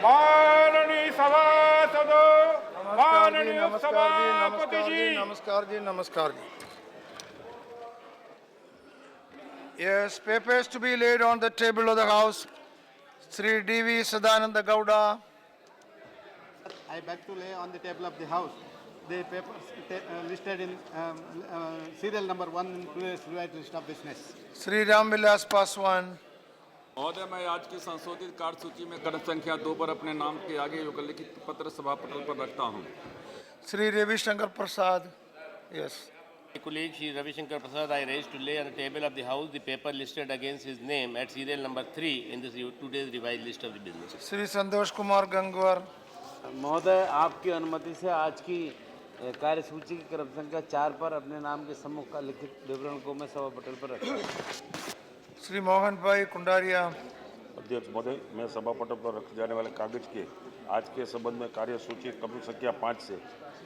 माननीय सभासदों, माननीय सभापति जी। नमस्कार जी. Yes, papers to be laid on the table of the House. Sri D.V. Sadananda Gowda. I beg to lay on the table of the House the papers listed in serial number 1 in today's revised list of business. Sri Ram Vilas Paswan. महोदय, मैं आज की संशोधित कार्यसूची में खंड संख्या 2 पर अपने नाम के आगे युगलिखित पत्र सभा पटल पर रखता हूं. Sri Ravi Shankar Prasad. Yes. My colleague Shri Ravi Shankar Prasad, I raise to lay on the table of the House the paper listed against his name at serial number 3 in this today's revised list of the business. Sri Santosh Kumar Gangwar. महोदय, आपकी अनुमति से आज की कार्यसूची की क्रम संख्या 4 पर अपने नाम के सम्मुख का लिखित विवरण को मैं सभा पटल पर रखता हूं. Sri Mohan Bhai Kundaria. अध्यक्ष महोदय, मैं सभा पटल पर रखे जाने वाले कागज के आज के संबंध में कार्यसूची क्रम संख्या 5 से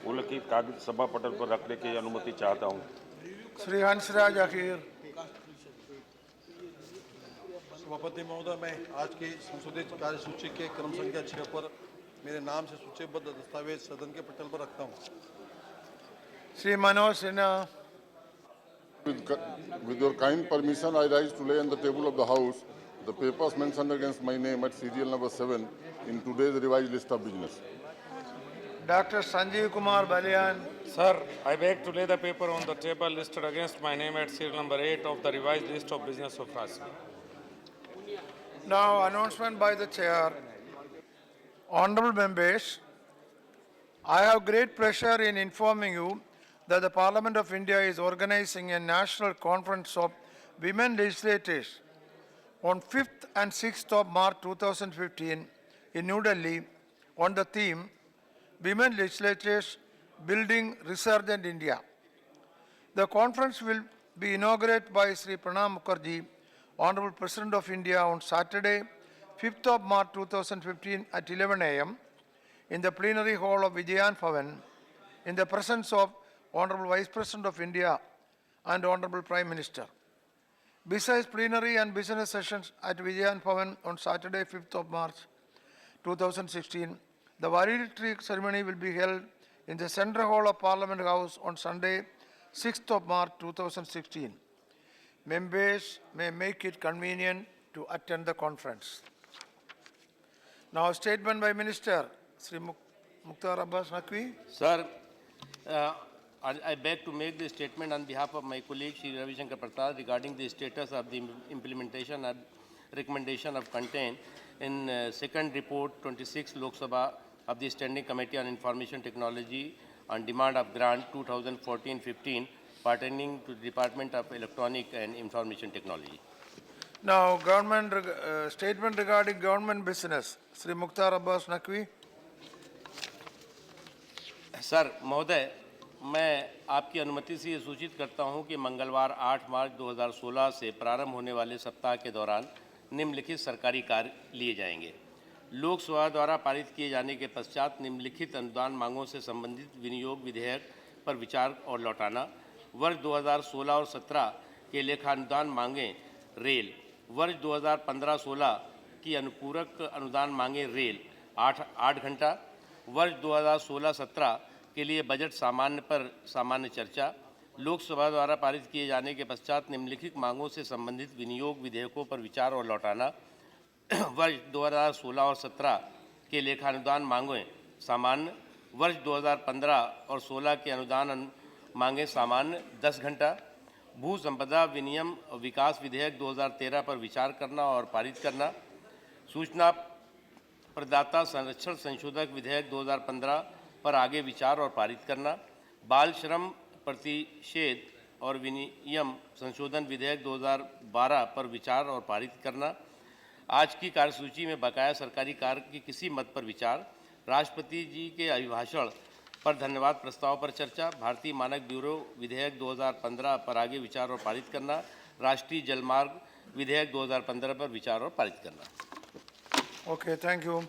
उल्लिखित कागज सभा पटल पर रखने की अनुमति चाहता हूं. Sri Hansraj Akhir. सभापति महोदय, मैं आज की संशोधित कार्यसूची के क्रम संख्या 6 पर मेरे नाम से सूचीबद्ध दस्तावेज सदन के पटल पर रखता हूं. Sri Manoj Sinha. With your kind permission, I rise to lay on the table of the House the papers mentioned against my name at serial number 7 in today's revised list of business. Dr. Sanjeev Kumar Balian. Sir, I beg to lay the paper on the table listed against my name at serial number 8 of the revised list of business of Rajya. Now, announcement by the Chair. Honorable members, I have great pleasure in informing you that the Parliament of India is organizing a national conference of women legislators on 5th and 6th of March 2015 in New Delhi on the theme Women Legislators Building Resurgent India. The conference will be inaugurated by Sri Pranab Mukherjee, Honorable President of India, on Saturday, 5th of March 2015 at 11 a.m. in the plenary hall of Vijayan Bhavan in the presence of Honorable Vice President of India and Honorable Prime Minister. Besides plenary and business sessions at Vijayan Bhavan on Saturday, 5th of March 2016, the valedictory ceremony will be held in the Central Hall of Parliament House on Sunday, 6th of March 2016. Members may make it convenient to attend the conference. Now, statement by Minister Sri Mukhtar Abbas Naqvi. Sir, I beg to make the statement on behalf of my colleague Shri Ravi Shankar Prasad regarding the status of the implementation and recommendation of content in second report 26 Lok Sabha of the Standing Committee on Information Technology on demand of grant 2014-15 pertaining to the Department of Electronic and Information Technology. Now, government statement regarding government business. Sri Mukhtar Abbas Naqvi. Sir महोदय, मैं आपकी अनुमति से ये सूचित करता हूं कि मंगलवार 8 मार्च 2016 से प्रारंभ होने वाले सप्ताह के दौरान निम्नलिखित सरकारी कार्य लिए जाएंगे. लोकसभा द्वारा पारित किए जाने के पश्चात निम्नलिखित अनुदान मांगों से संबंधित विनियोग विधेयक पर विचार और लौटाना. वर्ष 2016 और 17 के लेखानुदान मांगें रेल. वर्ष 2015-16 की अनुपूरक अनुदान मांगें रेल 8 घंटा. वर्ष 2016-17 के लिए बजट सामान्य पर सामान्य चर्चा. लोकसभा द्वारा पारित किए जाने के पश्चात निम्नलिखित मांगों से संबंधित विनियोग विधेयकों पर विचार और लौटाना. वर्ष 2016 और 17 के लेखानुदान मांगें सामान्य. वर्ष 2015 और 16 के अनुदान मांगें सामान्य 10 घंटा. भू संपदा विनियम विकास विधेयक 2013 पर विचार करना और पारित करना. सूचना प्रदाता संरक्षण संशोधक विधेयक 2015 पर आगे विचार और पारित करना. बाल श्रम प्रतिषेध और विनियम संशोधन विधेयक 2012 पर विचार और पारित करना. आज की कार्यसूची में बकाया सरकारी कार्य की किसी मद पर विचार. राष्ट्रपति जी के अभिभाषण पर धन्यवाद प्रस्ताव पर चर्चा. भारतीय मानक ब्यूरो विधेयक 2015 पर आगे विचार और पारित करना. राष्ट्रीय जलमार्ग विधेयक 2015 पर विचार और पारित करना. Okay, thank you.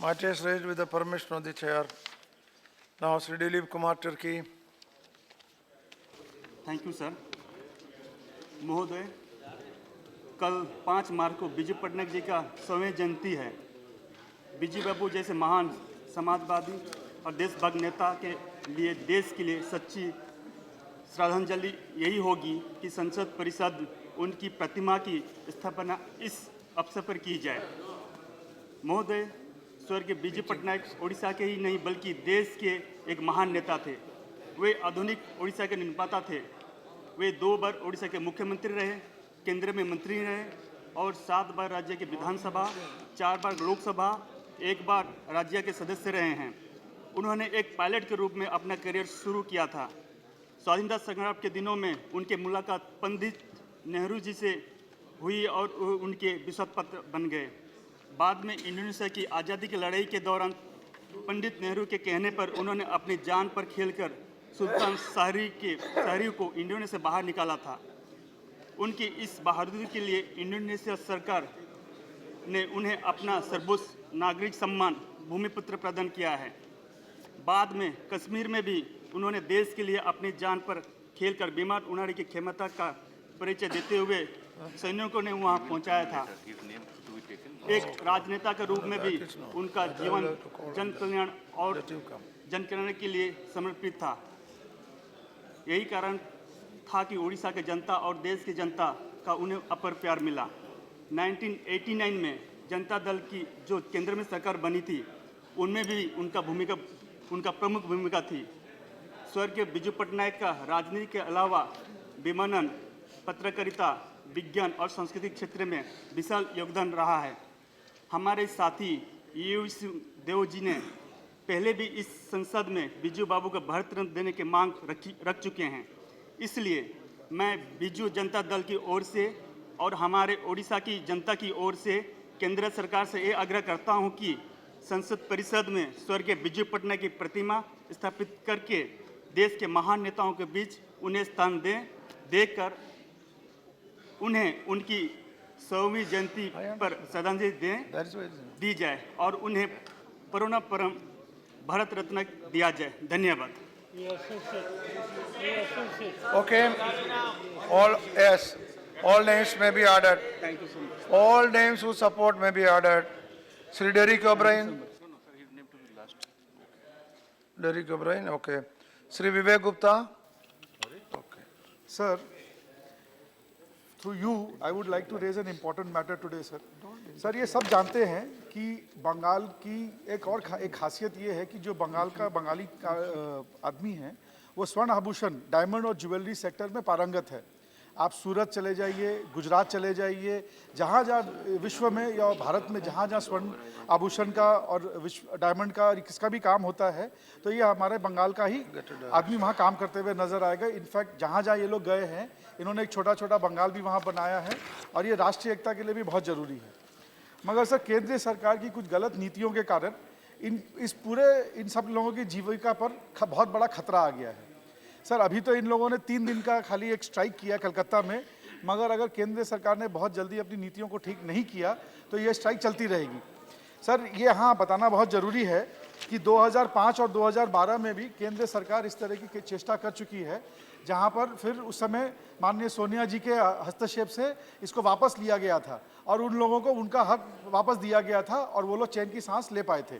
Matters raised with the permission of the chair. Now, Sri Dilip Kumar Turkey. Thank you sir. महोदय, कल 5 मार्च को बिजू पटनायक जी का 100वीं जयंती है. बीजी बाबू जैसे महान समाजवादी और देशभक्त नेता के लिए देश के लिए सच्ची श्रद्धांजलि यही होगी कि संसद परिषद उनकी प्रतिमा की स्थापना इस अवसर पर की जाए। महोदय, स्वर्गीय बीजू पटनायक उड़ीसा के ही नहीं बल्कि देश के एक महान नेता थे। वे आधुनिक उड़ीसा के निर्माता थे। वे 2 बार उड़ीसा के मुख्यमंत्री रहे, केंद्र में मंत्री रहे और 7 बार राज्य की विधानसभा, 4 बार लोकसभा, 1 बार राज्य के सदस्य रहे हैं। उन्होंने एक पायलट के रूप में अपना करियर शुरू किया था। स्वाधीनता संग्राम के दिनों में उनके मुलाकात पंडित नेहरू जी से हुई और उनके विश्वास पत्र बन गए। बाद में इंडोनेशिया की आज़ादी की लड़ाई के दौरान पंडित नेहरू के कहने पर उन्होंने अपनी जान पर खेलकर सुल्तान शाहरी को इंडोनेशिया से बाहर निकाला था। उनकी इस बहादुरी के लिए इंडोनेशिया सरकार ने उन्हें अपना सर्वोच्च नागरिक सम्मान भूमिपुत्र प्रदान किया है। बाद में कश्मीर में भी उन्होंने देश के लिए अपनी जान पर खेलकर विमान उड़ाने की क्षमता का परिचय देते हुए सैनिकों ने वहां पहुंचाया था। एक राजनेता के रूप में भी उनका जीवन जन कल्याण और जन कल्याण के लिए समर्पित था। यही कारण था कि उड़ीसा के जनता और देश की जनता का उन्हें अपर प्यार मिला। 1989 में जनता दल की जो केंद्र में सरकार बनी थी, उनमें भी उनका प्रमुख भूमिका थी। स्वर्गीय बीजू पटनायक का राजनीति के अलावा विमानन, पत्रकारिता, विज्ञान और संस्कृति क्षेत्र में विशाल योगदान रहा है। हमारे साथी यूसी देव जी ने पहले भी इस संसद में बीजू बाबू को भारत रत्न देने की मांग रख चुके हैं। इसलिए मैं बीजू जनता दल की ओर से और हमारे ओडिशा की जनता की ओर से केंद्र सरकार से ये आग्रह करता हूं कि संसद परिषद में स्वर्गीय बीजू पटनायक की प्रतिमा स्थापित करके देश के महान नेताओं के बीच उन्हें स्थान देकर उन्हें उनकी 100वीं जयंती पर श्रद्धांजलि दी जाए और उन्हें परम भारत रत्न दिया जाए। धन्यवाद। Okay, all names may be added. Thank you so much. All names who support may be added. Sri Derrick O'Brien. Derrick O'Brien, okay. Sri Vivek Gupta. Okay. Sir, through you, I would like to raise an important matter today, sir. Sir, ये सब जानते हैं कि बंगाल की एक खासियत ये है कि जो बंगाली आदमी हैं, वो स्वर्ण आभूषण, डायमंड और ज्वेलरी सेक्टर में पारंगत है। आप सूरत चले जाइए, गुजरात चले जाइए, जहाँ विश्व में या भारत में जहाँ स्वर्ण आभूषण का और डायमंड का किसका भी काम होता है, तो ये हमारे बंगाल का ही आदमी वहाँ काम करते हुए नजर आएगा। इनफैक्ट जहाँ ये लोग गए हैं, इन्होंने एक छोटा बंगाल भी वहाँ बनाया है और ये राष्ट्रीय एकता के लिए भी बहुत ज़रूरी है। मगर सर, केंद्रीय सरकार की कुछ गलत नीतियों के कारण इन सब लोगों की जीविका पर बहुत बड़ा खतरा आ गया है। सर, अभी तो इन लोगों ने 3 दिन का खाली एक स्ट्राइक किया कलकत्ता में, मगर अगर केंद्र सरकार ने बहुत जल्दी अपनी नीतियों को ठीक नहीं किया तो ये स्ट्राइक चलती रहेगी। सर, ये हाँ बताना बहुत ज़रूरी है कि 2005 और 2012 में भी केंद्र सरकार इस तरह की चेष्टा कर चुकी है, जहाँ पर फिर उस समय माननीय सोनिया जी के हस्तक्षेप से इसको वापस लिया गया था और उन लोगों को उनका हक वापस दिया गया था और वो लोग चैन की सांस ले पाए थे।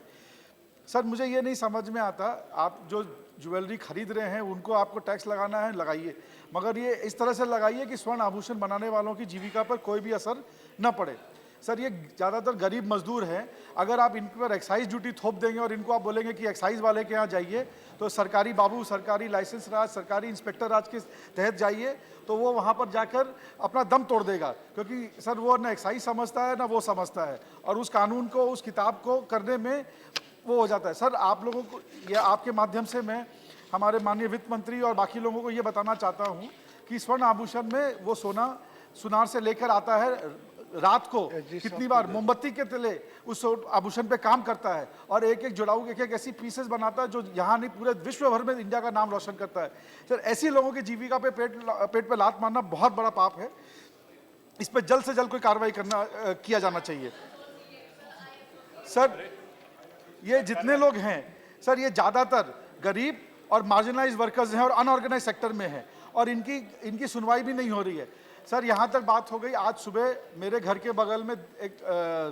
सर, मुझे ये नहीं समझ में आता, आप जो ज्वेलरी खरीद रहे हैं उनको आपको टैक्स लगाना है, लगाइए, मगर ये इस तरह से लगाइए कि स्वर्ण आभूषण बनाने वालों की जीविका पर कोई भी असर न पड़े। सर, ये ज़्यादातर गरीब मजदूर हैं, अगर आप इन पर एक्साइज ड्यूटी थोप देंगे और इनको आप बोलेंगे कि एक्साइज वाले के यहाँ जाइए, तो सरकारी बाबू, सरकारी लाइसेंस राज, सरकारी इंस्पेक्टर राज के तहत जाइए, तो वो वहाँ पर जाकर अपना दम तोड़ देगा, क्योंकि सर वो ना एक्साइज समझता है ना वो समझता है और उस कानून को, उस किताब को करने में वो हो जाता है। सर, आप लोगों को, या आपके माध्यम से मैं हमारे माननीय वित्त मंत्री और बाकी लोगों को ये बताना चाहता हूँ कि स्वर्ण आभूषण में वो सुनार से लेकर आता है, रात को कितनी बार मोमबत्ती के तले उस आभूषण पे काम करता है और एक जुड़ाऊ एक ऐसी पीसेस बनाता है जो यहाँ नहीं पूरे विश्व भर में इंडिया का नाम रोशन करता है। सर, ऐसी लोगों की जीविका पे पेट पे लात मारना बहुत बड़ा पाप है। इस पर जल्द से जल्द कोई कार्रवाई किया जाना चाहिए। सर, ये जितने लोग हैं सर, ये ज़्यादातर गरीब और मार्जिनलाइज वर्कर्स हैं और अनऑर्गेनाइज सेक्टर में हैं और इनकी सुनवाई भी नहीं हो रही है। सर यहाँ तक बात हो गई, आज सुबह मेरे घर के बगल में एक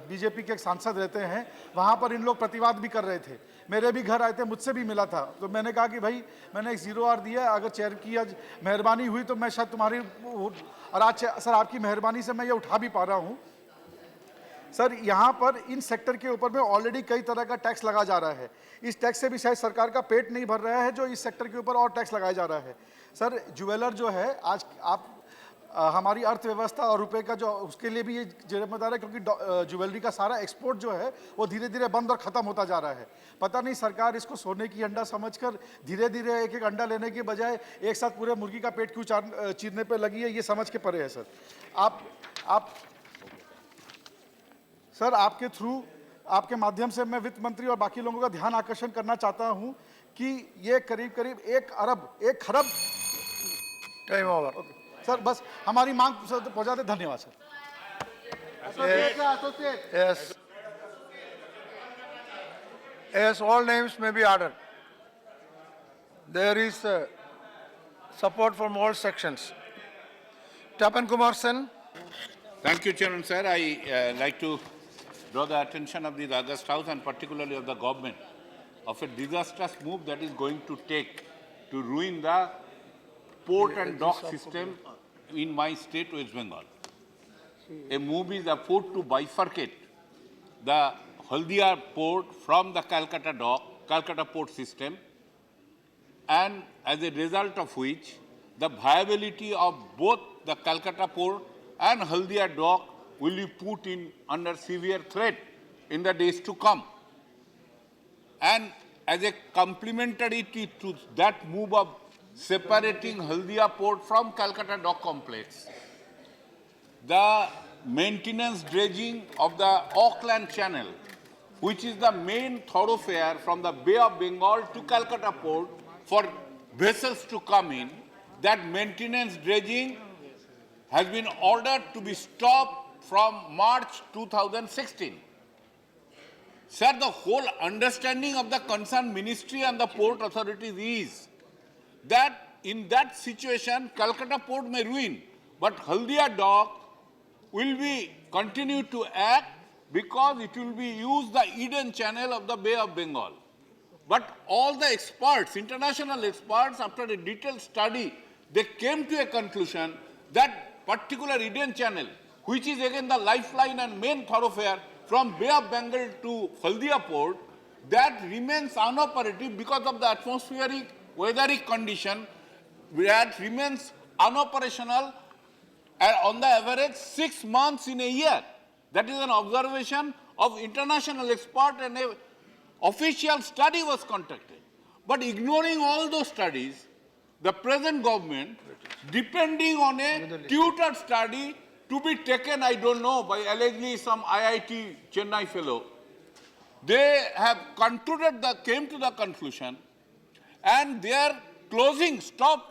बीजेपी के एक सांसद रहते हैं, वहाँ पर इन लोग प्रतिवाद भी कर रहे थे, मेरे भी घर आए थे, मुझसे भी मिला था। तो मैंने कहा कि भाई मैंने एक 0 आवर दिया, अगर चेयर की आज मेहरबानी हुई तो मैं शायद तुम्हारी, और आज सर आपकी मेहरबानी से मैं ये उठा भी पा रहा हूँ। सर यहाँ पर इन सेक्टर के ऊपर में ऑलरेडी कई तरह का टैक्स लगा जा रहा है, इस टैक्स से भी शायद सरकार का पेट नहीं भर रहा है जो इस सेक्टर के ऊपर और टैक्स लगाया जा रहा है। सर ज्वेलर जो है आज आप हमारी अर्थव्यवस्था और रुपए का जो उसके लिए भी ये जिम्मेदार है, क्योंकि ज्वेलरी का सारा एक्सपोर्ट जो है वो धीरे धीरे बंद और ख़त्म होता जा रहा है। पता नहीं सरकार इसको सोने की अंडा समझकर धीरे धीरे एक एक अंडा लेने के बजाय एक साथ पूरे मुर्गी का पेट क्यों चीरने पे लगी है, ये समझ के परे है। सर सर आपके थ्रू, आपके माध्यम से मैं वित्त मंत्री और बाकी लोगों का ध्यान आकर्षण करना चाहता हूं कि ये करीब करीब 1 खरब टाइम ओवर। सर बस हमारी मांग पहुंचा दे, धन्यवाद sir. Yes. Yes, all names may be ordered. There is support from all sections. Tapan Kumar Sen. Thank you, Chairman, sir. I like to draw the attention of the August House and particularly of the government of a disastrous move that is going to take to ruin the port and dock system in my state, West Bengal. A move is afoot to bifurcate the Haldia port from the Calcutta port system, and as a result of which the viability of both the Calcutta port and Haldia dock will be put under severe threat in the days to come. And as a complementarity to that move of separating Haldia port from Calcutta dock complex, the maintenance dredging of the Auckland Channel, which is the main thoroughfare from the Bay of Bengal to Calcutta port for vessels to come in, that maintenance dredging has been ordered to be stopped from March 2016. Sir, the whole understanding of the concerned ministry and the port authorities is that in that situation, Calcutta port may ruin, but Haldia dock will be continue to act because it will be used the Eden Channel of the Bay of Bengal. But all the experts, international experts, after a detailed study, they came to a conclusion that particular Eden Channel, which is again the lifeline and main thoroughfare from Bay of Bengal to Haldia port, that remains unoperative because of the atmospheric weatheric condition, that remains unoperational on the average 6 months in a year. That is an observation of international expert, and an official study was conducted. But ignoring all those studies, the present government, depending on a tutored study to be taken, I don't know, by allegedly some IIT Chennai fellow, they have came to the conclusion, and their closing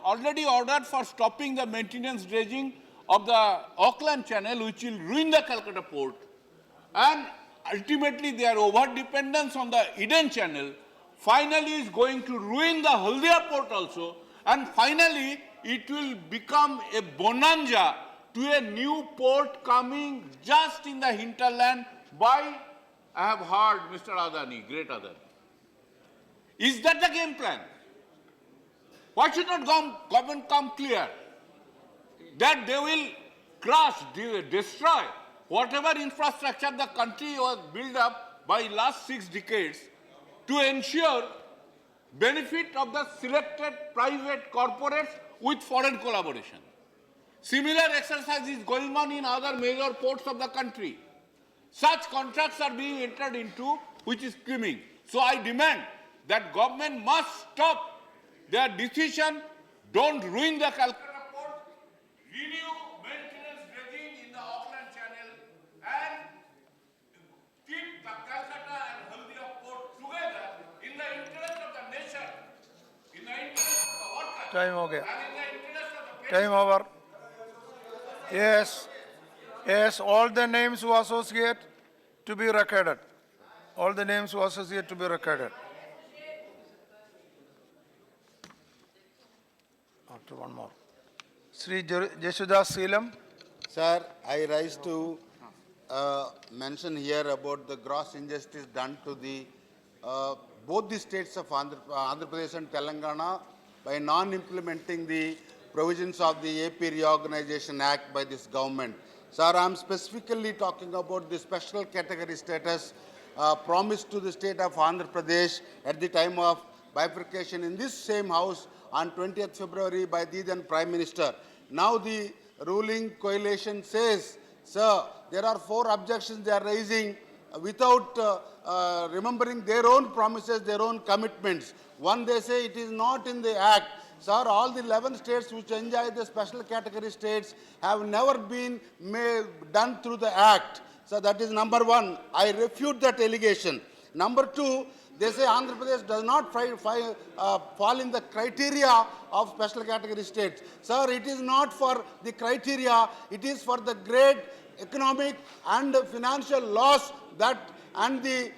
already ordered for stopping the maintenance dredging of the Auckland Channel, which will ruin the Calcutta port, and ultimately their over-dependence on the Eden Channel finally is going to ruin the Haldia port also, and finally it will become a bonanza to a new port coming just in the hinterland by, I have heard, Mr. Adani, great Adani. Is that the game plan? Why should not government come clear that they will crush, destroy whatever infrastructure the country was built up by last 6 decades to ensure benefit of the selected private corporates with foreign collaboration. Similar exercise is going on in other major ports of the country. Such contracts are being entered into, which is skimming. So I demand that government must stop their decision, don't ruin the Calcutta port, renew maintenance dredging in the Auckland Channel, and keep the Calcutta and Haldia port together in the interest of the nation, in the interest of the workers, Time okay. and in the interest of the Time over. Yes. Yes, all the names who associate to be recorded. All the names who associate to be recorded. After one more. Sri Jeshudas Seelam. Sir, I rise to mention here about the gross injustice done to the both the states of Andhra Pradesh and Telangana by non-implementing the provisions of the AP Reorganization Act by this government. Sir, I am specifically talking about the special category status promised to the state of Andhra Pradesh at the time of bifurcation in this same house on 20th February by the then Prime Minister. Now the ruling coalition says, sir, there are 4 objections they are raising without remembering their own promises, their own commitments. One, they say it is not in the act. Sir, all the 11 states which enjoy the special category states have never been done through the act. So that is number 1. I refute that allegation. Number 2, they say Andhra Pradesh does not fall in the criteria of special category states. Sir, it is not for the criteria, it is for the great economic and financial loss that and the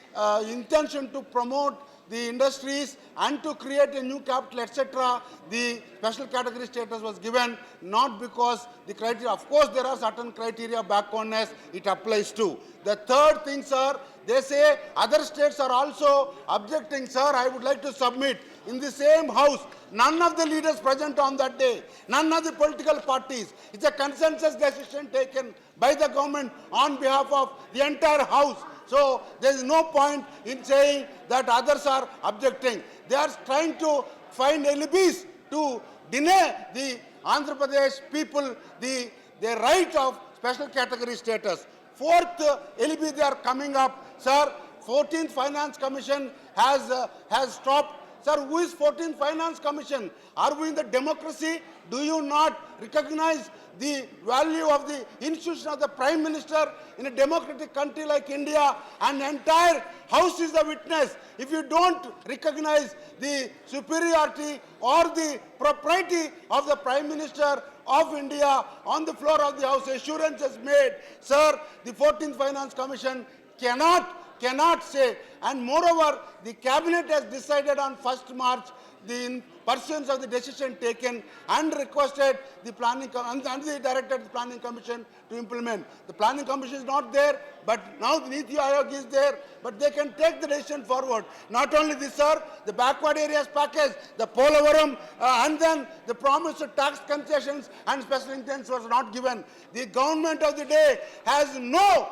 intention to promote the industries and to create a new capital, etc. The special category status was given, not because the criteria. Of course, there are certain criteria, backwardness, it applies to. The third thing, sir, they say other states are also objecting. Sir, I would like to submit in the same house, none of the leaders present on that day, none of the political parties. It's a consensus decision taken by the government on behalf of the entire house. So there is no point in saying that others are objecting. They are trying to find alibis to deny the Andhra Pradesh people the right of special category status. Fourth alibi they are coming up, sir. 14th Finance Commission has stopped. Sir, who is 14th Finance Commission? Are we in the democracy? Do you not recognize the value of the institution of the Prime Minister in a democratic country like India? And the entire House is the witness. If you don't recognize the superiority or the propriety of the Prime Minister of India on the floor of the House, assurance is made. Sir, the 14th Finance Commission cannot say. And moreover, the cabinet has decided on 1st March in pursuance of the decision taken and requested the planning and they directed the planning commission to implement. The planning commission is not there, but now the Niti Aayog is there, but they can take the decision forward. Not only this, sir, the backward areas package, the Polavaram, and then the promise of tax concessions and special intents was not given. The government of the day has no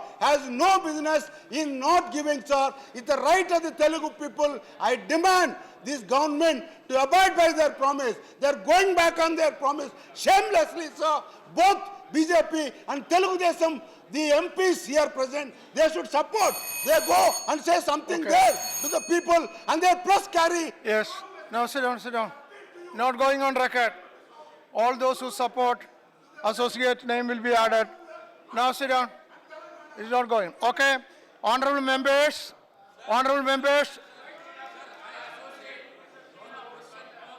business in not giving, sir. It's the right of the Telugu people. I demand this government to abide by their promise. They are going back on their promise shamelessly, sir. Both BJP and Telugu Desam, the MPs here present, they should support. They go and say something there to the people and their press carry. Yes. Now sit down, sit down. Not going on record. All those who support, associate name will be added. Now sit down. It's not going. Okay. Honorable members,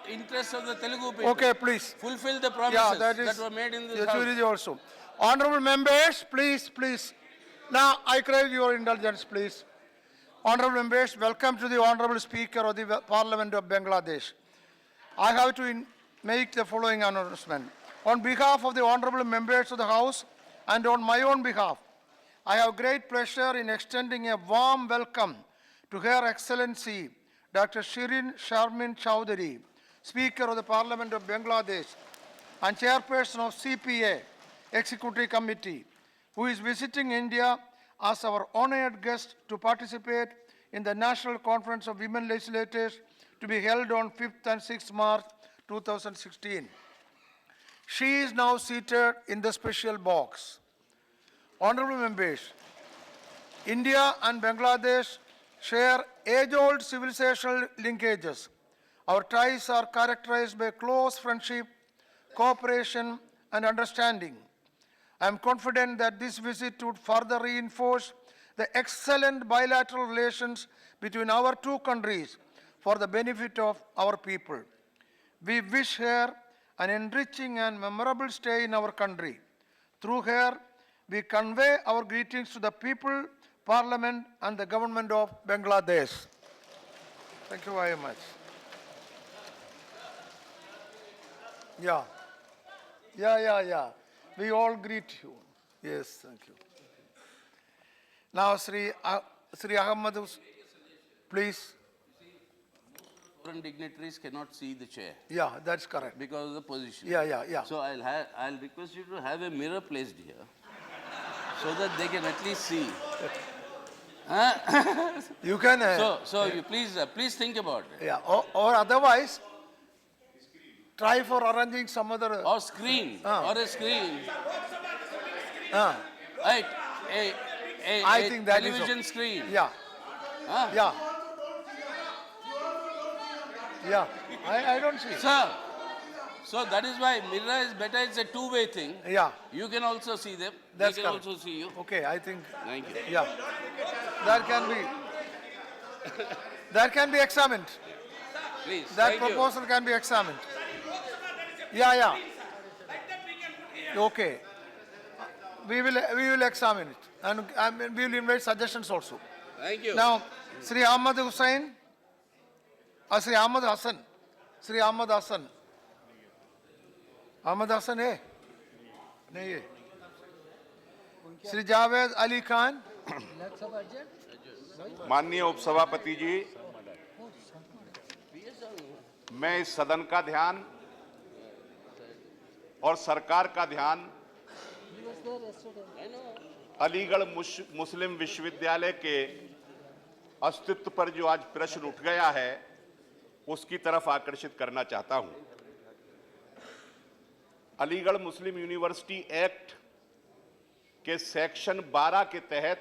Interest of the Telugu people. okay, please. Fulfill the promises that were made in this yes, house. Suriji also. Honorable members, please. Now, I crave your indulgence, please. Honorable members, welcome to the Honorable Speaker of the Parliament of Bangladesh. I have to make the following announcement. On behalf of the Honorable members of the House and on my own behalf, I have great pleasure in extending a warm welcome to Her Excellency Dr. Shirin Sharmin Chowdhury, Speaker of the Parliament of Bangladesh and Chairperson of CPA Executive Committee, who is visiting India as our honored guest to participate in the National Conference of Women Legislators to be held on 5th and 6th March 2016. She is now seated in the special box. Honorable members, India and Bangladesh share age-old civilizational linkages. Our ties are characterized by close friendship, cooperation, and understanding. I am confident that this visit would further reinforce the excellent bilateral relations between our two countries for the benefit of our people. We wish her an enriching and memorable stay in our country. Through her, we convey our greetings to the people, Parliament, and the government of Bangladesh. Thank you very much. Yeah. We all greet you. Yes, thank you. Now, Sri Ahmad, please. Foreign dignitaries cannot see the chair Yeah, that's correct. because of the position. Yeah. So I'll request you to have a mirror placed here so that they can at least see. You can. So you please think about it. Yeah, or otherwise, try for arranging some other. Or screen, or a screen. Right, I think that is television okay. screen. Yeah. Huh? Yeah. I don't see. Sir, so that is why mirror is better. It's a two-way thing. Yeah. You can also see them. That's they can correct. also see you. Okay, I think. Thank you. Yeah. That can be examined. Please. That thank you. proposal can be examined. Yeah. Okay. We will examine it, and we will invite suggestions also. Thank you. Now, Sri Ahmad Hussain, Sri Ahmad Hassan, Sri Ahmad Hassan. Ahmad Hassan है? नहीं है. Sri Javed Ali Khan. माननीय उपसभापति जी, मैं इस सदन का ध्यान और सरकार का ध्यान अलीगढ़ मुस्लिम विश्वविद्यालय के अस्तित्व पर जो आज प्रश्न उठ गया है उसकी तरफ आकर्षित करना चाहता हूं। अलीगढ़ मुस्लिम यूनिवर्सिटी एक्ट के सेक्शन 12 के तहत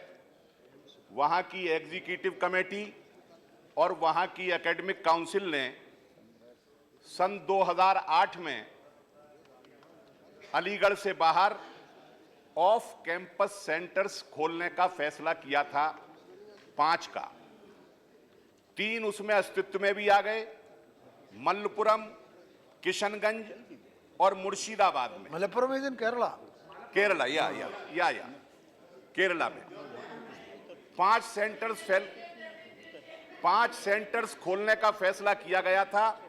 वहां की एग्जीक्यूटिव कमेटी और वहां की एकेडमिक काउंसिल ने सन 2008 में अलीगढ़ से बाहर ऑफ कैंपस सेंटर्स खोलने का फैसला किया था 5 का। 3 उसमें अस्तित्व में भी आ गए, मल्लपुरम, किशनगंज और मुर्शिदाबाद में। Malappuram is in Kerala. केरला या केरला में 5 सेंटर्स खोलने का फैसला किया गया था,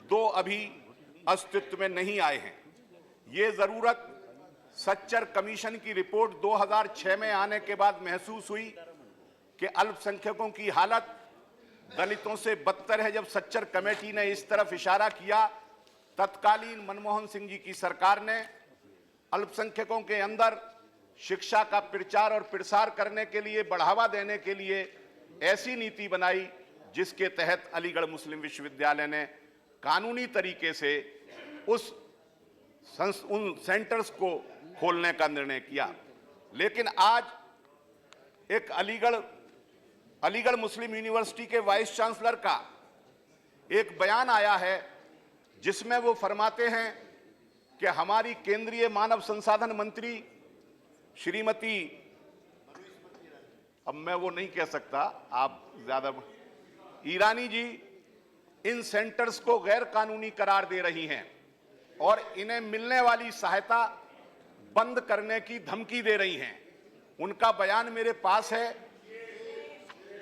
2 अभी अस्तित्व में नहीं आए हैं। ये जरूरत सच्चर कमीशन की रिपोर्ट 2006 में आने के बाद महसूस हुई कि अल्पसंख्यकों की हालत दलितों से बदतर है। जब सच्चर कमेटी ने इस तरफ इशारा किया, तत्कालीन मनमोहन सिंह जी की सरकार ने अल्पसंख्यकों के अंदर शिक्षा का प्रचार और प्रसार करने के लिए, बढ़ावा देने के लिए ऐसी नीति बनाई जिसके तहत अलीगढ़ मुस्लिम विश्वविद्यालय ने कानूनी तरीके से उन सेंटर्स को खोलने का निर्णय किया। लेकिन आज एक अलीगढ़ मुस्लिम यूनिवर्सिटी के वाइस चांसलर का एक बयान आया है जिसमें वो फरमाते हैं कि हमारी केंद्रीय मानव संसाधन मंत्री श्रीमती, अब मैं वो नहीं कह सकता, आप ज्यादा, ईरानी जी इन सेंटर्स को गैर कानूनी करार दे रही हैं और इन्हें मिलने वाली सहायता बंद करने की धमकी दे रही हैं। उनका बयान मेरे पास है।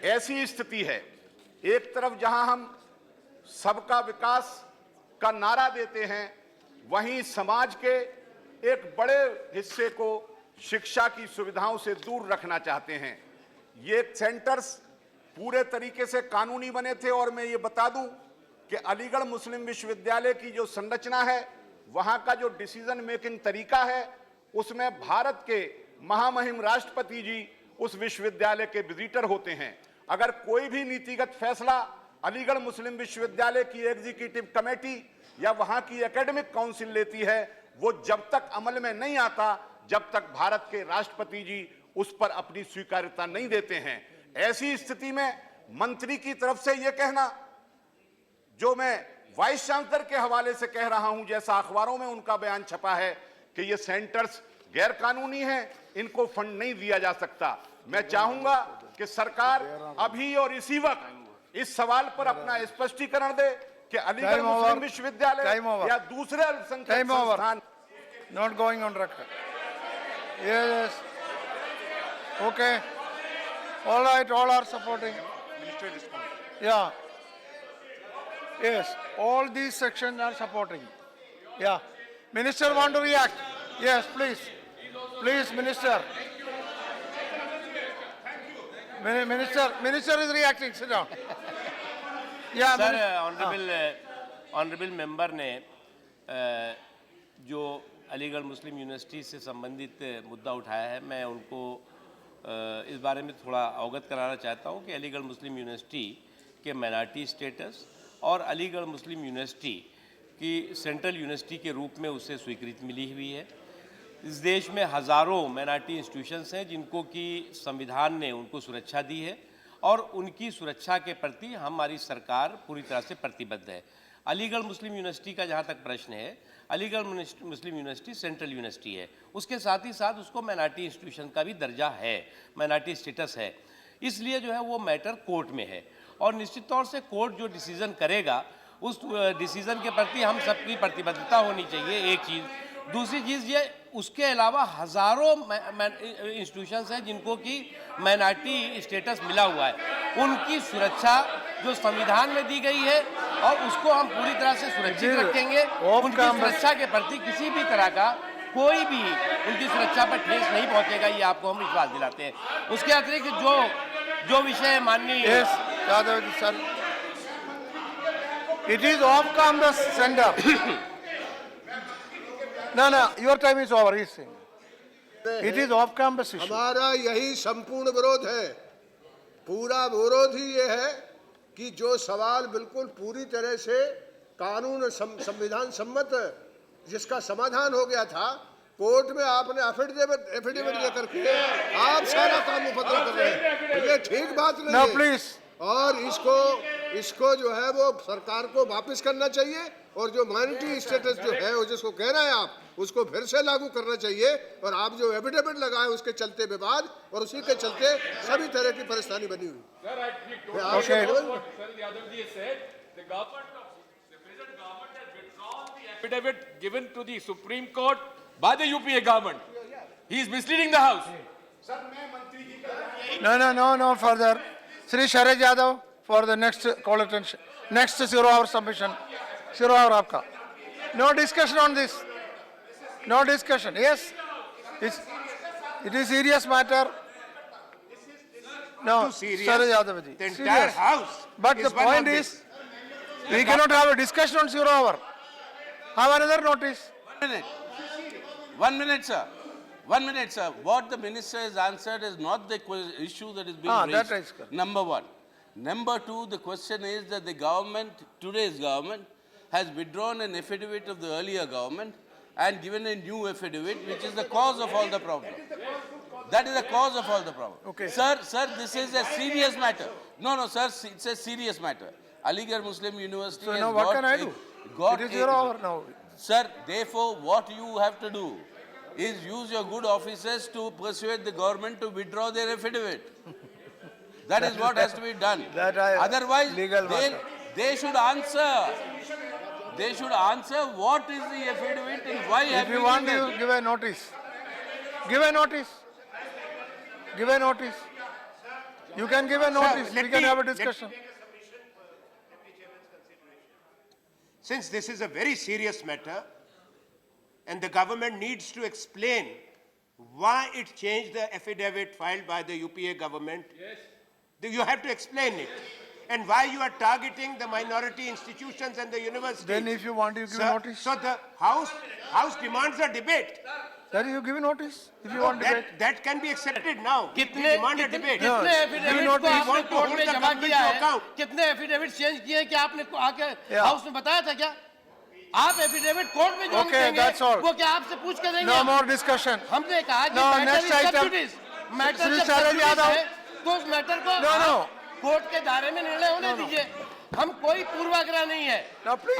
ऐसी स्थिति है, एक तरफ जहां हम सबका विकास का नारा देते हैं, वहीं समाज के एक बड़े हिस्से को शिक्षा की सुविधाओं से दूर रखना चाहते हैं। ये सेंटर्स पूरे तरीके से कानूनी बने थे और मैं ये बता दूं कि अलीगढ़ मुस्लिम विश्वविद्यालय की जो संरचना है, वहां का जो डिसीजन मेकिंग तरीका है, उसमें भारत के महामहिम राष्ट्रपति जी उस विश्वविद्यालय के विजिटर होते हैं। अगर कोई भी नीतिगत फैसला अलीगढ़ मुस्लिम विश्वविद्यालय की एग्जीक्यूटिव कमेटी या वहां की एकेडमिक काउंसिल लेती है, वो जब तक अमल में नहीं आता, जब तक भारत के राष्ट्रपति जी उस पर अपनी स्वीकार्यता नहीं देते हैं। ऐसी स्थिति में मंत्री की तरफ से यह कहना, जो मैं वाइस चांसलर के हवाले से कह रहा हूं, जैसा अखबारों में उनका बयान छपा है कि ये सेंटर्स गैर कानूनी हैं, इनको फंड नहीं दिया जा सकता। मैं चाहूंगा कि सरकार अभी और इसी वक्त इस सवाल पर अपना स्पष्टीकरण दे कि अलीगढ़ मुस्लिम विश्वविद्यालय या दूसरे अल्पसंख्यक संस्थान। Not going on record. Yes. Okay. All right. All are supporting. Yeah. Yes. All these sections are supporting. Yeah. Minister want to react? Yes, please. Please, Minister. Minister is reacting. Sit down. Yeah, sir honourable member ने जो अलीगढ़ मुस्लिम university से संबंधित मुद्दा उठाया है, मैं उनको इस बारे में थोड़ा अवगत कराना चाहता हूं कि अलीगढ़ मुस्लिम यूनिवर्सिटी के माइनॉरिटी स्टेटस और अलीगढ़ मुस्लिम यूनिवर्सिटी की सेंट्रल यूनिवर्सिटी के रूप में उसे स्वीकृति मिली हुई है। इस देश में हज़ारों माइनॉरिटी इंस्टीट्यूशंस हैं जिनको कि संविधान ने उनको सुरक्षा दी है और उनकी सुरक्षा के प्रति हमारी सरकार पूरी तरह से प्रतिबद्ध है। अलीगढ़ मुस्लिम यूनिवर्सिटी का जहाँ तक प्रश्न है, अलीगढ़ मुस्लिम यूनिवर्सिटी सेंट्रल यूनिवर्सिटी है, उसके साथ ही साथ उसको माइनॉरिटी इंस्टीट्यूशन का भी दर्जा है, माइनॉरिटी स्टेटस है, इसलिए जो है वो मैटर कोर्ट में है और निश्चित तौर से कोर्ट जो डिसीज़न करेगा उस डिसीज़न के प्रति हम सबकी प्रतिबद्धता होनी चाहिए, एक चीज़। दूसरी चीज़ ये, उसके अलावा हज़ारों इंस्टीट्यूशंस हैं जिनको कि माइनॉरिटी स्टेटस मिला हुआ है, उनकी सुरक्षा जो संविधान में दी गई है और उसको हम पूरी तरह से सुरक्षित रखेंगे। उनकी सुरक्षा के प्रति किसी भी तरह का कोई भी उनकी सुरक्षा पर ठेस नहीं पहुंचेगा, ये आपको हम विश्वास दिलाते हैं। उसके अतिरिक्त जो विषय माननीय Yadav sir, it is off campus center. No, your time is over. He's saying. It is off campus issue. हमारा यही संपूर्ण विरोध है। पूरा विरोध ही ये है कि जो सवाल बिल्कुल पूरी तरह से कानून संविधान सम्मत जिसका समाधान हो गया था, कोर्ट में आपने एफिडेविट लेकर के आप सारा काम उपद्रव कर रहे हैं, ये ठीक बात नहीं है। प्लीज। और इसको जो है वो सरकार को वापस करना चाहिए और जो माइनॉरिटी स्टेटस जो है वो जिसको कह रहे हैं आप, उसको फिर से लागू करना चाहिए। और आप जो एफिडेविट लगाए उसके चलते विवाद और उसी के चलते सभी तरह की परेशानी बनी हुई। Affidavit given to the Supreme Court by the UPA government. He is misleading the House. No, further. Shri Sharaj Yadav for the next call attention. Next 0 hour submission. 0 hour aapka. No discussion on this. No discussion. Yes. It is serious matter. No, Sharaj Yadav ji. The entire House. But the point is, we cannot have a discussion on 0 hour. Have another notice. 1 minute, sir. 1 minute, sir. What the minister has answered is not the issue that is being raised. That is correct. Number one. Number two, the question is that the government, today's government, has withdrawn an affidavit of the earlier government and given a new affidavit, which is the cause of all the problem. That is the cause of all the problem. Okay. Sir, this is a serious matter. No, sir, it's a serious matter. Aligarh Muslim University So has now what can I do? It is 0 hour now. Sir, therefore, what you have to do is use your good officers to persuade the government to withdraw their affidavit. That is what has to be done. Otherwise, they should answer. They should answer what is the affidavit and why have If you want to give a notice. Give a notice. Give a notice. You can give a notice. We can have a discussion. Since this is a very serious matter and the government needs to explain why it changed the affidavit filed by the UPA government, you have to explain it. And why you are targeting the minority institutions and the universities. Then if you want to give a notice. So the House demands a debate. Then you give a notice if you want debate. That can be accepted now. कितने affidavit को आपने court में जमा किया है? कितने affidavit change किए हैं कि आपने आके हाउस में बताया था क्या? आप एफिडेविट कोर्ट में जो देंगे वो क्या आपसे पूछ के देंगे? No more discussion. हमने कहा कि मैटर है तो उस मैटर को कोर्ट के दायरे में निर्णय होने दीजिए। हम कोई पूर्वाग्रह नहीं है।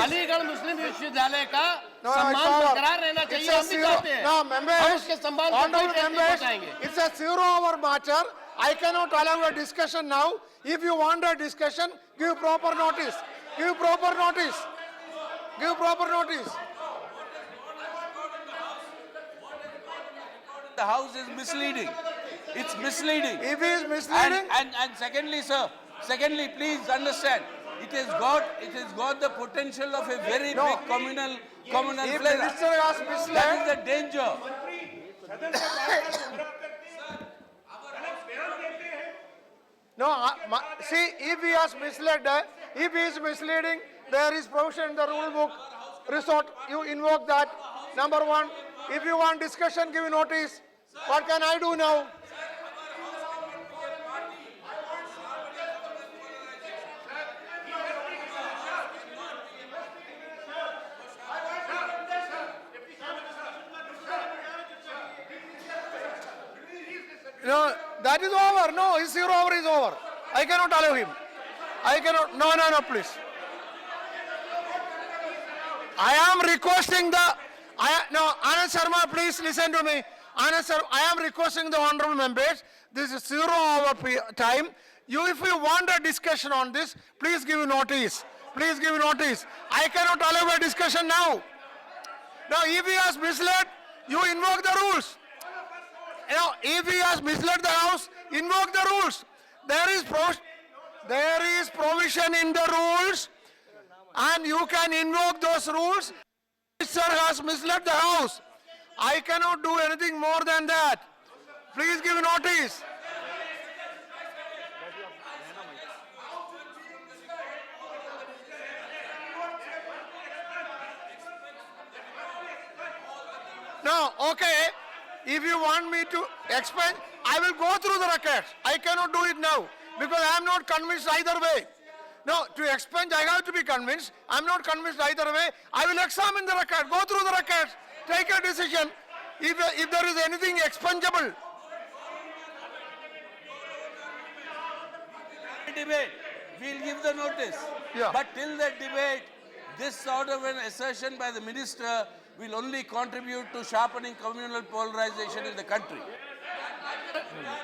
अलीगढ़ मुस्लिम विश्वविद्यालय का सम्मान बरकरार रहना चाहिए, हम भी चाहते हैं। हम उसके सम्मान को कोई ठेस नहीं पहुंचाएंगे। It's a 0 hour matter. I cannot allow a discussion now. If you want a discussion, give proper notice. Give proper notice. Give proper notice. The House is misleading. It's misleading. If he is misleading. And secondly, sir, please understand, it has got the potential of a very big communal If flavor. minister has misled. That is the danger. No, see, if he has misled, if he is misleading, there is provision in the rule book. Resort, you invoke that. Number one, if you want discussion, give notice. What can I do now? No, that is over. No, his 0 hour is over. I cannot allow him. I cannot. No, no, no, please. I am requesting the. No, Anand Sharma, please listen to me. Anand Sharma, I am requesting the honorable members. This is 0 hour time. If you want a discussion on this, please give notice. Please give notice. I cannot allow a discussion now. Now, if he has misled, you invoke the rules. Now, if he has misled the House, invoke the rules. There is provision in the rules, and you can invoke those rules. Sir has misled the House. I cannot do anything more than that. Please give notice. No, okay. If you want me to explain, I will go through the records. I cannot do it now because I am not convinced either way. No, to expunge, I have to be convinced. I am not convinced either way. I will examine the record, go through the records, take a decision if there is anything expungible. Debate, we'll give the notice. Yeah. But till that debate, this sort of an assertion by the minister will only contribute to sharpening communal polarization in the country.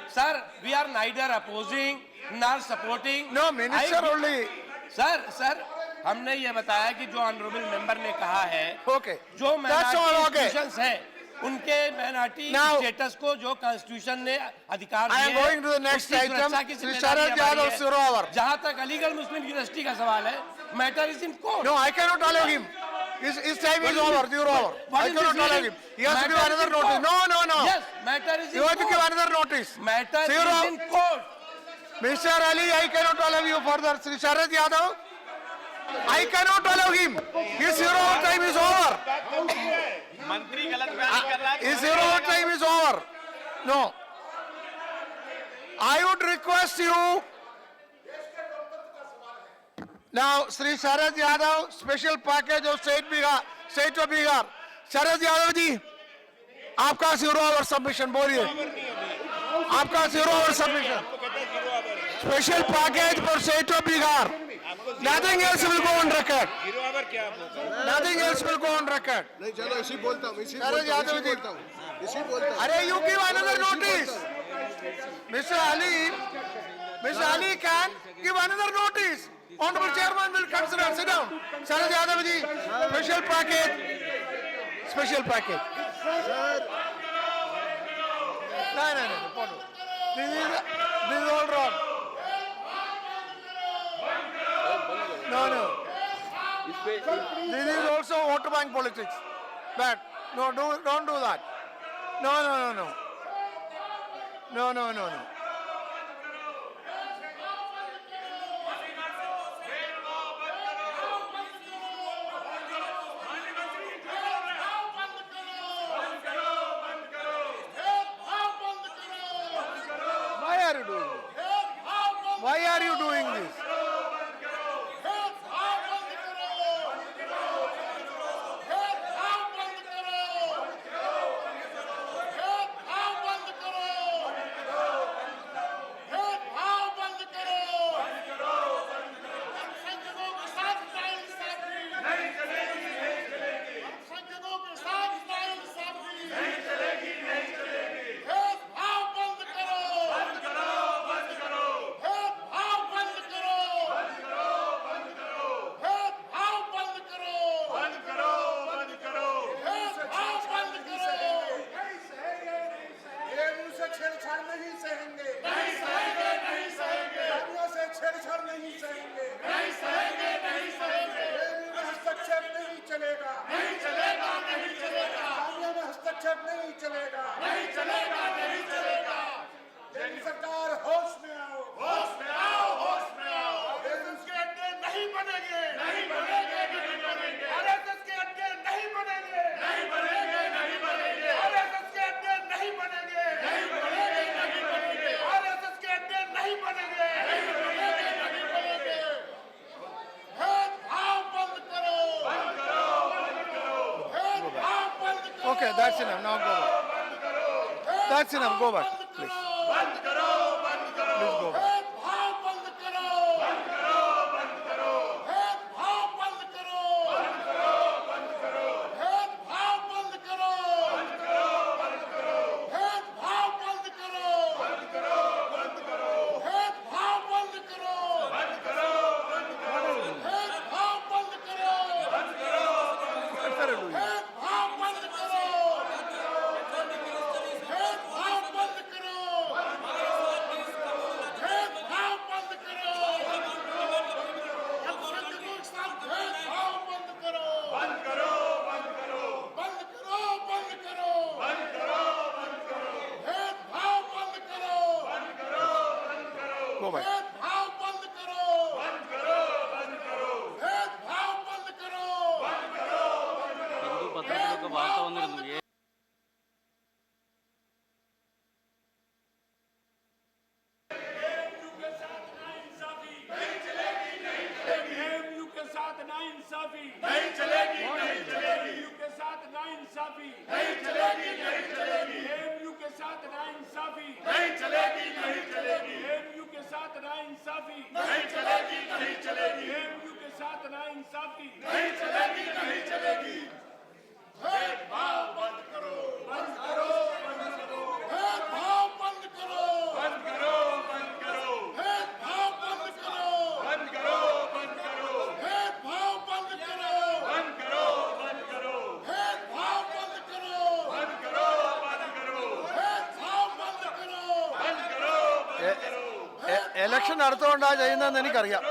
Sir, we are neither opposing nor supporting. No, minister only. Sir, हमने ये बताया कि जो honourable member ने कहा है, Okay. जो That's all minority okay. Institutions हैं, उनके माइनॉरिटी Now- स्टेटस को जो कॉन्स्टिट्यूशन ने अधिकार I am दिए हैं, going to the next उसकी item. सुरक्षा की Shri जिम्मेदारी Sharad हमारी Yadav, है। 0 hour. जहाँ तक अलीगढ़ मुस्लिम यूनिवर्सिटी का सवाल है, matter is in court. No, I cannot allow him. His time is over, 0 hour. I cannot allow him. He has to give another notice. No. Yes, matter is in You have to give court. another notice. Matter is 0. in court. Mr. Ali, I cannot allow you further. Shri Sharad Yadav, I cannot allow him. His 0 hour time is over. His 0 hour time is over. No. I would request you. Now, Shri Sharad Yadav, special package of State of Bihar. Sharad Yadav ji, आपका 0 hour submission बोलिए. आपका 0 hour submission. Special package for State of Bihar. Nothing else will go on record. Nothing else will go on record. नहीं चलो इसी बोलता हूँ Sharad Yadav ji. अरे you give another notice. Mr. Ali can give another notice. Honorable Chairman will consider. Sit down. Sharad Yadav ji, special package. Special package. No. This is all wrong. No. This is also vote bank politics. Bad. No, don't do that. No. No. Why are you doing this? सरकार होश में आओ, होश में आओ, होश में आओ। आरएसएस के अड्डे नहीं बनेंगे, नहीं बनेंगे, नहीं बनेंगे। आरएसएस के अड्डे नहीं बनेंगे, नहीं बनेंगे, नहीं बनेंगे। आरएसएस के अड्डे नहीं बनेंगे, नहीं बनेंगे, नहीं बनेंगे। आरएसएस के अड्डे नहीं बनेंगे, नहीं बनेंगे, नहीं बनेंगे। भेदभाव बंद करो, बंद करो, बंद करो। भेदभाव बंद करो। Okay, that's enough. Now go back. That's enough. Go back, please. बंद करो, बंद करो। Please go back. भेदभाव बंद करो, बंद करो, बंद करो। भेदभाव बंद करो, बंद करो, बंद करो। भेदभाव बंद करो, बंद करो, बंद करो। भेदभाव बंद करो, बंद करो, बंद करो। भेदभाव बंद करो, बंद करो, बंद करो। भेदभाव बंद करो, बंद करो, बंद करो। भेदभाव बंद करो, भेदभाव बंद करो। भेदभाव बंद करो, अल्पसंख्यकों के साथ भेदभाव बंद करो, बंद करो, बंद करो। बंद करो, बंद करो, बंद करो, बंद करो। भेदभाव बंद करो, बंद करो, बंद करो। Go back. भेदभाव बंद करो, बंद करो, बंद करो। भेदभाव बंद करो, बंद करो, बंद करो। हिंदू पत्रकारों वार्ता वंदिरुന്നു एएमयू के साथ नाइंसाफी नहीं चलेगी, नहीं चलेगी। एएमयू के साथ नाइंसाफी नहीं चलेगी, नहीं चलेगी। एएमयू के साथ नाइंसाफी नहीं चलेगी, नहीं चलेगी। एएमयू के साथ नाइंसाफी नहीं चलेगी, नहीं चलेगी। एएमयू के साथ नाइंसाफी नहीं चलेगी, नहीं चलेगी। भेदभाव बंद करो, बंद करो, बंद करो। भेदभाव बंद करो, बंद करो, बंद करो। भेदभाव बंद करो, बंद करो, बंद करो। भेदभाव बंद करो, बंद करो, बंद करो। भेदभाव बंद करो, बंद करो, बंद करो। भेदभाव बंद करो, बंद करो, बंद करो। ഇലക്ഷൻ അടുത്തുകൊണ്ടാ ചെയ്യുന്നതെന്ന് എനിക്കറിയാം.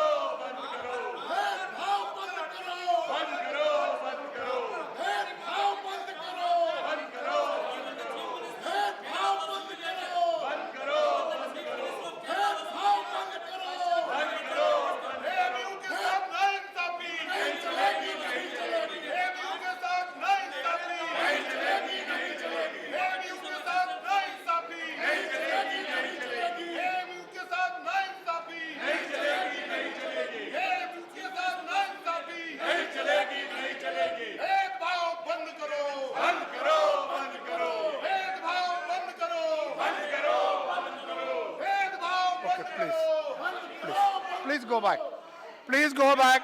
भेदभाव बंद करो, बंद करो, बंद करो। भेदभाव बंद करो, बंद करो, बंद करो। भेदभाव बंद करो, बंद करो, बंद करो। भेदभाव बंद करो, बंद करो। एएमयू के साथ नाइंसाफी नहीं चलेगी, नहीं चलेगी। एएमयू के साथ नाइंसाफी नहीं चलेगी, नहीं चलेगी। एएमयू के साथ नाइंसाफी नहीं चलेगी, नहीं चलेगी। एएमयू के साथ नाइंसाफी नहीं चलेगी, नहीं चलेगी। एएमयू के साथ नाइंसाफी नहीं चलेगी, नहीं चलेगी। भेदभाव बंद करो, बंद करो, बंद करो। भेदभाव बंद करो, बंद करो, बंद करो। भेदभाव बंद करो, बंद करो। Please go back. Please go back.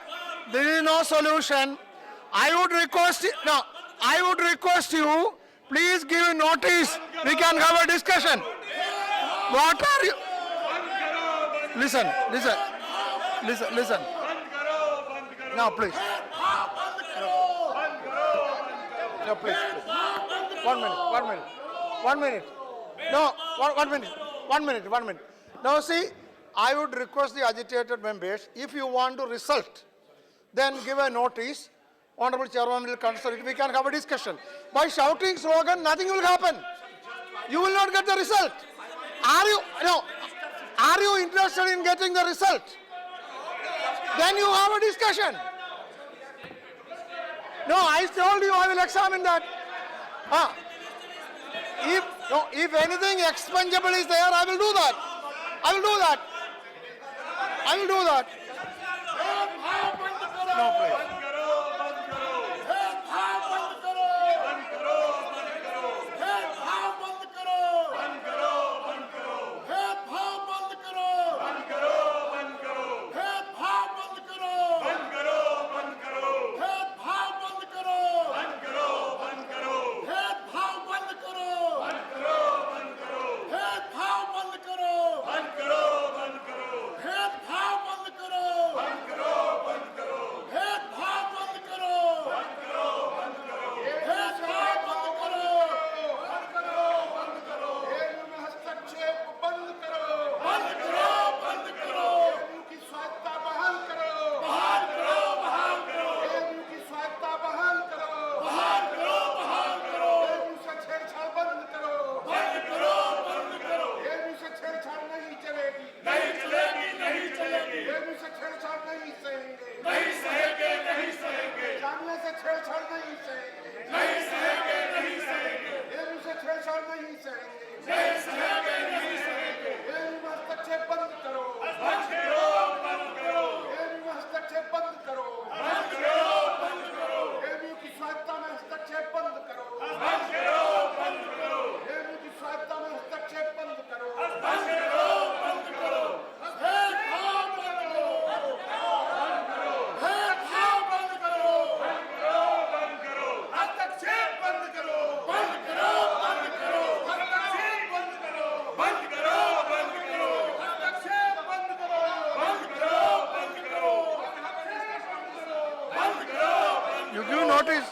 There is no solution. I would request no. I would request you. Please give notice. We can have a discussion. What are you? Listen. Listen. Listen. Listen. Now, please. No, please. 1 minute. 1 minute. 1 minute. No. 1 minute. 1 minute. 1 minute. Now, see. I would request the agitated members, if you want to result, then give a notice. Honorable Chairman will consider it. We can have a discussion. By shouting slogan, nothing will happen. You will not get the result. Are you? No. Are you interested in getting the result? Then you have a discussion. No, I told you I will examine that. If anything expungable is there, I will do that. I will do that. I will do that. No, please. भेदभाव बंद करो, what is...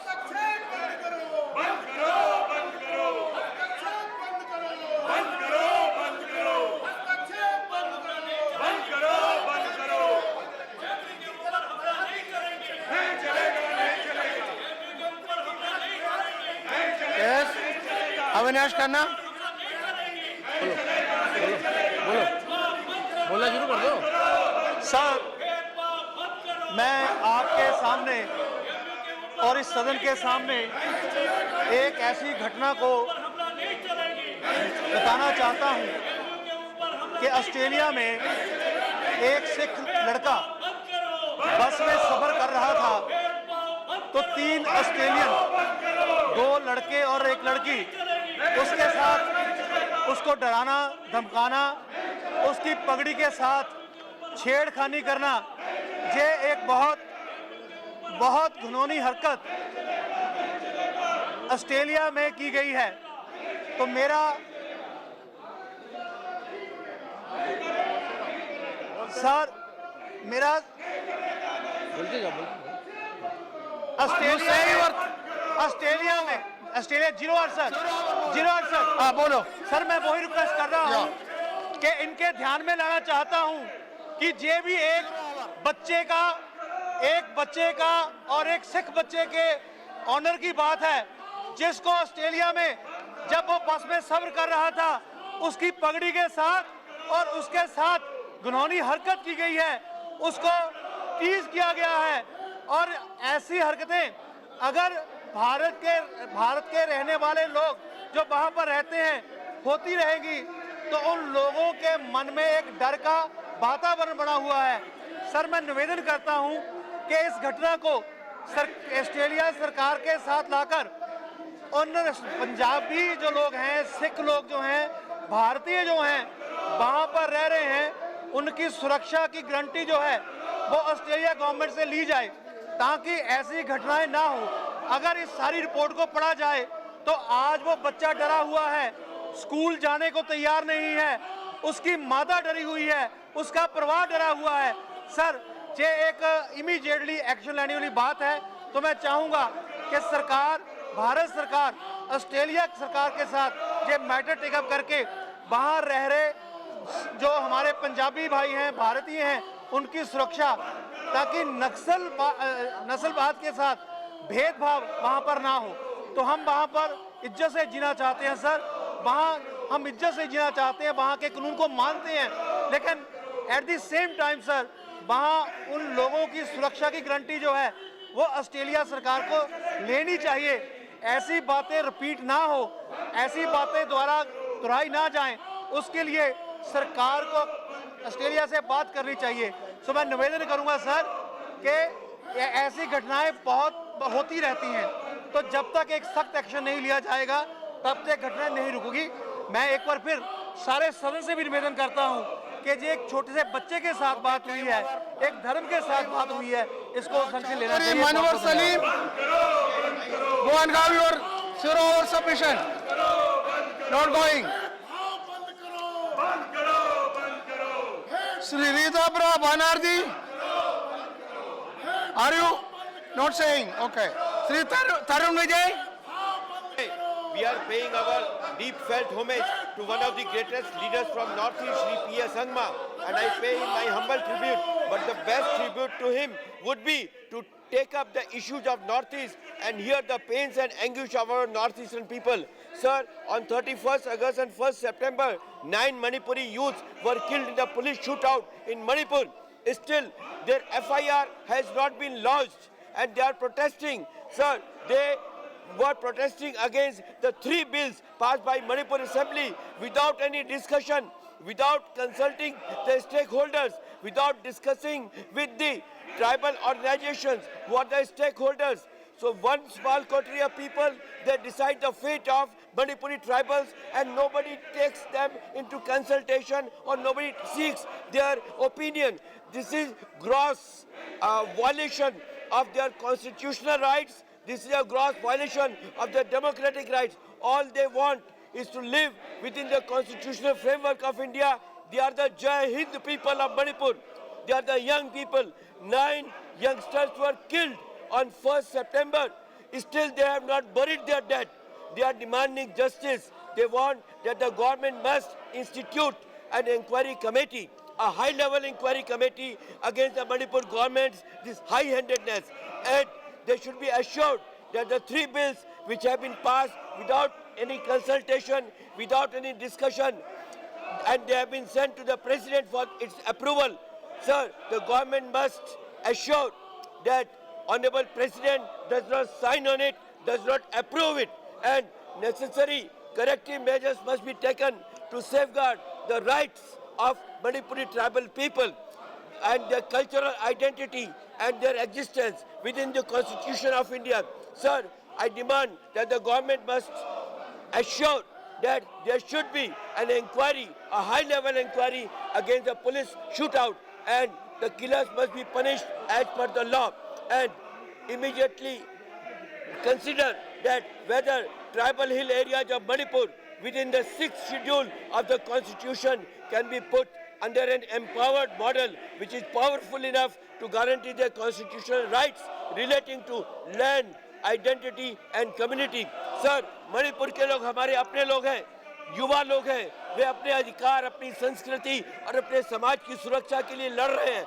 Yes, Avinash Khanna, बोलना शुरू कर दो। Sir, मैं आपके सामने और इस सदन के सामने एक ऐसी घटना को बताना चाहता हूं कि ऑस्ट्रेलिया में एक सिख लड़का बस में सफर कर रहा था तो 3 ऑस्ट्रेलियन, 2 लड़के और 1 लड़की उसके साथ उसको डराना धमकाना, उसकी पगड़ी के साथ छेड़खानी करना, ये एक बहुत घिनौनी हरकत ऑस्ट्रेलिया में की गई है। तो मेरा सर, मेरा ऑस्ट्रेलिया जीरो सर। हाँ बोलो सर, मैं वही रिक्वेस्ट कर रहा हूँ कि इनके ध्यान में लाना चाहता हूँ कि ये भी एक बच्चे का और एक सिख बच्चे के ऑनर की बात है, जिसको ऑस्ट्रेलिया में जब वो बस में सफर कर रहा था उसकी पगड़ी के साथ और उसके साथ घिनौनी हरकत की गई है, उसको टीज किया गया है। और ऐसी हरकतें अगर भारत के रहने वाले लोग जो वहां पर रहते हैं होती रहेगी तो उन लोगों के मन में एक डर का वातावरण बना हुआ है। सर, मैं निवेदन करता हूं कि इस घटना को ऑस्ट्रेलिया सरकार के साथ लाकर उन पंजाबी जो लोग हैं, सिख लोग जो हैं, भारतीय जो हैं, वहां पर रह रहे हैं, उनकी सुरक्षा की गारंटी जो है वो ऑस्ट्रेलिया गवर्नमेंट से ली जाए ताकि ऐसी घटनाएं ना हो। अगर इस सारी रिपोर्ट को पढ़ा जाए तो आज वो बच्चा डरा हुआ है, स्कूल जाने को तैयार नहीं है, उसकी माता डरी हुई है, उसका परिवार डरा हुआ है। सर, ये एक इमीडिएटली एक्शन लेने वाली बात है। तो मैं चाहूंगा कि सरकार, भारत सरकार ऑस्ट्रेलिया सरकार के साथ ये मैटर टेकअप करके बाहर रह रहे जो हमारे पंजाबी भाई हैं, भारतीय हैं, उनकी सुरक्षा, ताकि नस्लवाद के साथ भेदभाव वहां पर ना हो। तो हम वहां पर इज्जत से जीना चाहते हैं सर, वहां हम इज्जत से जीना चाहते हैं, वहां के कानून को मानते हैं, लेकिन at the same time sir वहां उन लोगों की सुरक्षा की गारंटी जो है वो ऑस्ट्रेलिया सरकार को लेनी चाहिए। ऐसी बातें रिपीट ना हो, ऐसी बातें दोहराई ना जाएं, उसके लिए सरकार को ऑस्ट्रेलिया से बात करनी चाहिए। सो मैं निवेदन करूंगा सर कि ऐसी घटनाएं बहुत होती रहती हैं, तो जब तक एक सख्त एक्शन नहीं लिया जाएगा तब तक घटनाएं नहीं रुकेगी। मैं एक बार फिर सारे सदन से भी निवेदन करता हूं कि जो एक छोटे से बच्चे के साथ बात हुई है, एक धर्म के साथ बात हुई है, इसको संज्ञान लेना चाहिए। मनोहर Salim, go and have your submission. Not going. Sri Ridhabra Banerjee, are you not saying? Okay. Sri Tarun Vijay. We are paying our deep felt homage to one of the greatest leaders from Northeast, Sri P.S. Sangma, and I pay him my humble tribute. But the best tribute to him would be to take up the issues of Northeast and hear the pains and anguish of our Northeastern people. Sir, on 31st August and 1st September, 9 Manipuri youths were killed in a police shootout in Manipur. Still, their FIR has not been lodged and they are protesting. Sir, they were protesting against the 3 bills passed by Manipur Assembly without any discussion, without consulting the stakeholders, without discussing with the tribal organizations who are the stakeholders. So one small coterie of people, they decide the fate of Manipuri tribals and nobody takes them into consultation or nobody seeks their opinion. This is gross violation of their constitutional rights. This is a gross violation of their democratic rights. All they want is to live within the constitutional framework of India. They are the Jai Hind people of Manipur. They are the young people. 9 youngsters were killed on 1st September Still, they have not buried their dead. They are demanding justice. They want that the government must institute an inquiry committee, a high-level inquiry committee against the Manipur government's this high-handedness. And they should be assured that the 3 bills which have been passed without any consultation, without any discussion, and they have been sent to the President for its approval. Sir, the government must assure that Honorable President does not sign on it, does not approve it, and necessary corrective measures must be taken to safeguard the rights of Manipuri tribal people and their cultural identity and their existence within the Constitution of India. Sir, I demand that the government must assure that there should be an inquiry, a high-level inquiry against the police shootout, and the killers must be punished as per the law, and immediately consider that whether tribal hill areas of Manipur within the 6th schedule of the Constitution can be put under an empowered model which is powerful enough to guarantee their constitutional rights relating to land, identity and community. Sir, Manipur के लोग हमारे अपने लोग हैं, युवा लोग हैं, वे अपने अधिकार, अपनी संस्कृति और अपने समाज की सुरक्षा के लिए लड़ रहे हैं।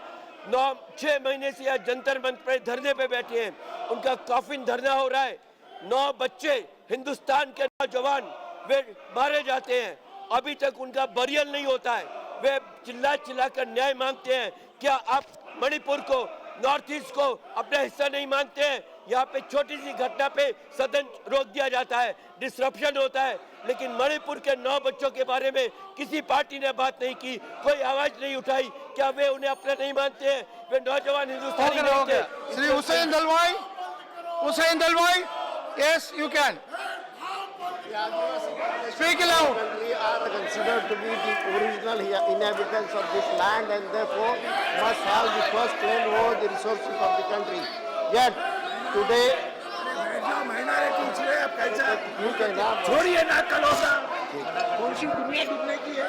6 महीने से यह जंतर मंतर पर धरने पे बैठे हैं, उनका कॉफिन धरना हो रहा है। 9 बच्चे हिंदुस्तान के नौजवान वे मारे जाते हैं, अभी तक उनका बरियल नहीं होता है। वे चिल्ला चिल्ला कर न्याय मांगते हैं। क्या आप मणिपुर को, नॉर्थ ईस्ट को अपना हिस्सा नहीं मांगते हैं? यहाँ पे छोटी सी घटना पे सदन रोक दिया जाता है, डिसरप्शन होता है, लेकिन मणिपुर के 9 बच्चों के बारे में किसी पार्टी ने बात नहीं की, कोई आवाज नहीं उठाई। क्या वे उन्हें अपना नहीं मानते हैं? वे नौजवान हिंदुस्तानी नहीं थे? Shri Hussain Dalwai, yes, you can. Speak loud. Are considered to be the original inhabitants of this land and therefore must have the first claim over the resources of the country. Yet today, छोड़िए ना, कल होगा। कौन सी दुनिया डूबने की है?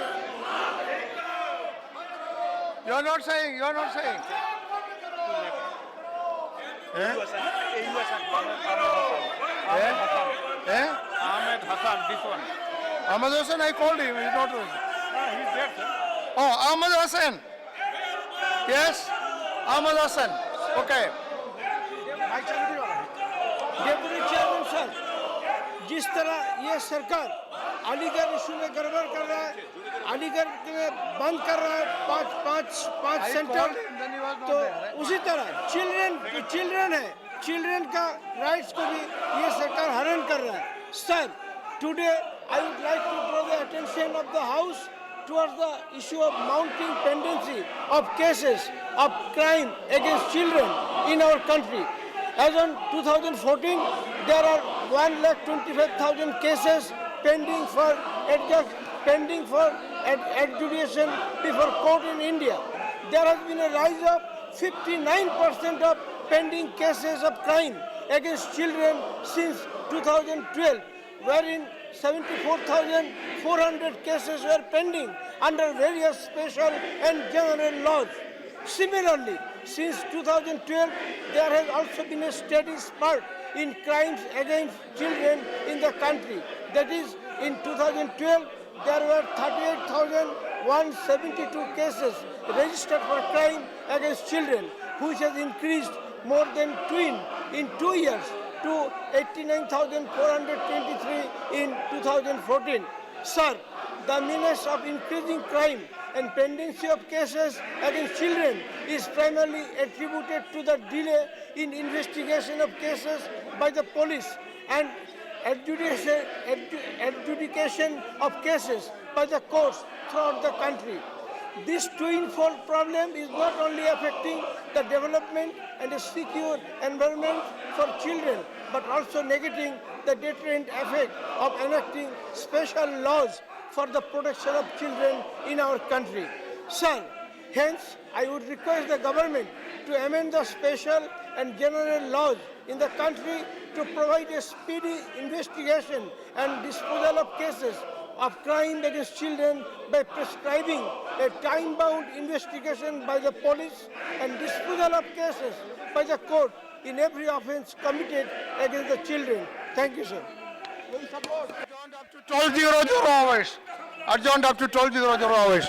You are not saying. Ahmed Hassan, this one. Ahmed Hassan, I called him. He's not. He's there, sir. Oh, Ahmed Hassan. Yes, Ahmed Hassan. Okay. Deputy chairman sir, जिस तरह ये सरकार अलीगढ़ इशू में गड़बड़ कर रहा है, अलीगढ़ में बंद कर रहा है पांच सेंटर, तो उसी तरह चिल्ड्रन है, चिल्ड्रन का राइट्स को भी ये सरकार हरण कर रहा है। Sir, today I would like to draw the attention of the house towards the issue of mounting tendency of cases of crime against children in our country. As on 2014, there are 1,25,000 cases pending for adjudication before court in India. There has been a rise of 59% of pending cases of crime against children since 2012, wherein 74,400 cases were pending under various special and general laws. Similarly, since 2012, there has also been a steady spurt in crimes against children in the country. That is, in 2012, there were 38,172 cases registered for crime against children, which has increased more than twin in 2 years to 89,423 in 2014. Sir, the menace of increasing crime and pendency of cases against children is primarily attributed to the delay in investigation of cases by the police and adjudication of cases by the courts throughout the country. This twofold problem is not only affecting the development and a secure environment for children, but also negating the deterrent effect of enacting special laws for the protection of children in our country. Sir, hence I would request the government to amend the special and general laws in the country to provide a speedy investigation and disposal of cases of crime against children by prescribing a time-bound investigation by the police and disposal of cases by the court in every offence committed against the children. Thank you, sir. Adjourned up to 12:00 hours. Adjourned up to 12:00 hours.